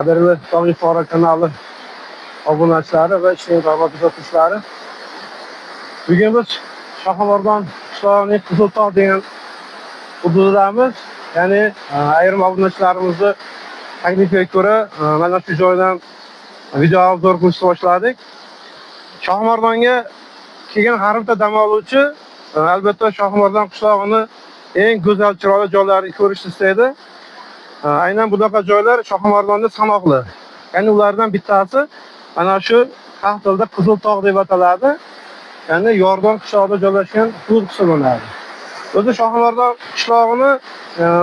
Qadrli Tog'li Fora kanali obunachilari va ishning rag'bat kuzatuvchilari. Bugun biz Shoxobodon qishlog'ining Qiziltog' degan hududidamiz. Ya'ni ayrim obunachilarimizni taklifiga ko'ra mana shu joydan video obzor qilishni boshladik. Shoxobodonga kelgan har bitta dam oluvchi albatta Shoxobodon qishlog'ini eng go'zal chiroyli joylarini ko'rishni istaydi. Aynan bunaqa joylar Shoxobodonda sanoqli. Ya'ni ulardan bittasi mana shu xalq tilida Qiziltog' deb ataladi. Ya'ni Yordon qishlog'ida joylashgan hudud hisoblanadi. O'zi Shoxobodon qishlog'ini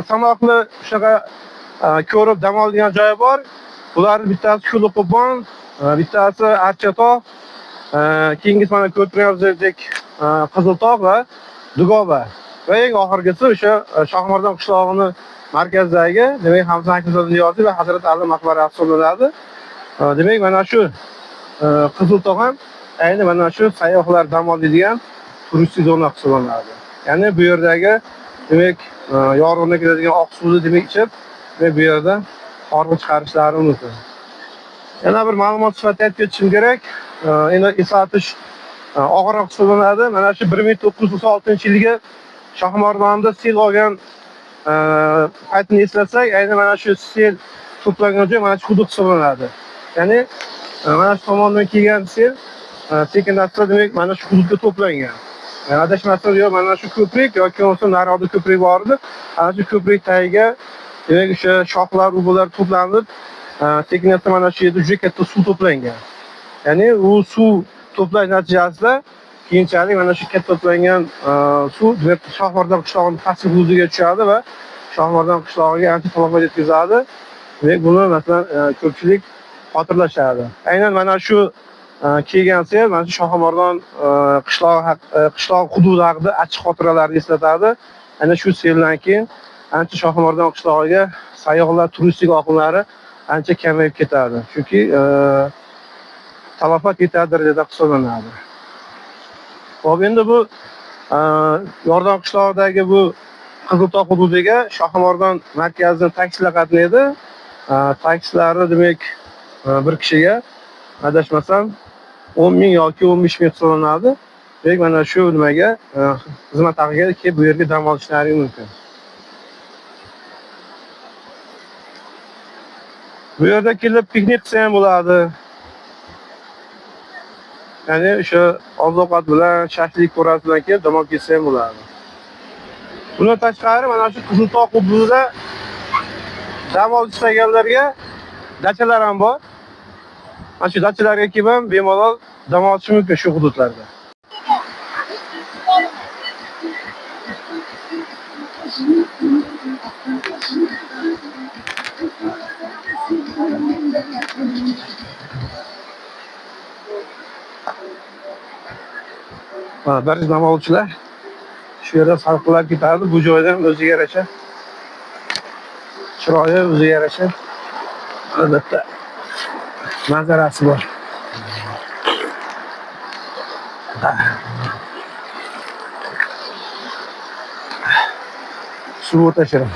sanoqli shunaqa ko'rib dam oladigan joyi bor. Ularning bittasi Shuluqubon, bittasi Archatog', keyingisi mana ko'rib Qiziltog' va Dugova. Va eng oxirgisi o'sha Shoxobodon qishlog'ini markazdagi, demak Hamza Akimzod Niyoziy va Hazrat Ali maqbarasi hisoblanadi. Demak mana shu Qiziltog' ham ayni mana shu sayyohlar dam oladigan turistik zona hisoblanadi. Ya'ni bu yerdagi demak yorug'ga keladigan oq suvni demak ichib, va bu yerda horg'in chiqarishlari mumkin. Yana bir ma'lumot sifatida aytib ketishim kerak. Endi eslatish og'irroq hisoblanadi. Mana shu 1996-yilgi Shoxobodonda sel olgan paytini eslatsak, ayni mana shu sel to'plagan joy mana shu hudud hisoblanadi. Ya'ni mana shu tomondan kelgan sel sekin-asta demak mana shu hududga to'plangan. Adashmasam yo mana shu ko'prik yoki bo'lmasa nariyoqda ko'prik bor edi. Ana shu ko'prik tagiga demak o'sha shoxlar, ubular to'planib, sekin-asta mana shu yerda juda katta suv to'plangan. Ya'ni u suv to'plash natijasida keyinchalik mana shu katta to'plangan suv demak Shoxobodon qishlog'ining pastki hududiga tushadi va Shoxobodon qishlog'iga ancha talafot yetkazadi. Demak buni masalan ko'pchilik xotirlashadi. Aynan mana shu kelgan sel mana shu Shoxobodon qishlog' hududi haqida achchiq xotiralarni eslatadi. Ana shu seldan keyin ancha Shoxobodon qishlog'iga sayyohlar turistik oqimlari ancha kamayib ketadi. Chunki talafot yetarli darajada hisoblanadi. Hop, endi bu Yordon qishlog'idagi bu Qiziltog' hududiga Shoxobodon markazidan taksilar qatnaydi. Taksilari demak bir kishiga adashmasam 10 ming yoki 15 ming hisoblanadi. Demak mana shu nimaga xizmat haqiga kelib bu yerga dam olishlari mumkin. Bu yerda kelib piknik qilsa ham bo'ladi. Ya'ni o'sha oziq-ovqat bilan, shashlik ko'rasi bilan kelib dam olib ketsa ham bo'ladi. Bundan tashqari mana shu Qiziltog' hududida dam olish istaganlarga dachalar ham bor. Mana shu dachalarga kelib ham bemalol dam olish mumkin shu hududlarda. Barcha dam oluvchilar shu yerda sarflab ketadi. Bu joydan o'ziga yarasha chiroyi, o'ziga yarasha albatta manzarasi bor. Suv o'tashirim.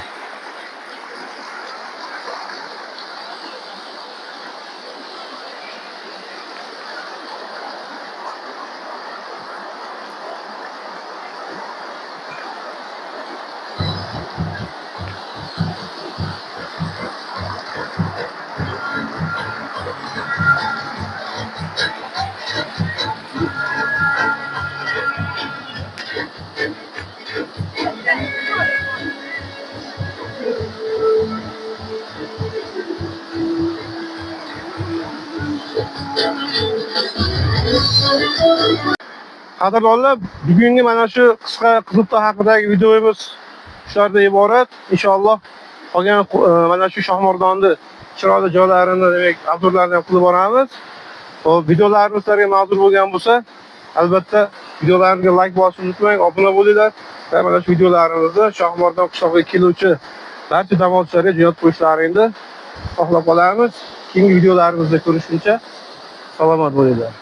Qadrdonlar, bugungi mana shu qisqa Qiziltog' haqidagi videomiz shulardan iborat. Inshaalloh qolgan mana shu Shoxobodonni chiroyli joylarini demak obzorlarni ham qilib boramiz. Xo'p, videolarimiz sizlarga ma'qul bo'lgan bo'lsa, albatta videolarimizga like bosishni unutmang, obuna bo'linglar va mana shu videolarimizni Shoxobodon qishlog'iga keluvchi barcha dam oluvchilarga jo'natib qo'yishlaringizni xohlab qolamiz. Keyingi videolarimizda ko'rishguncha salomat bo'linglar.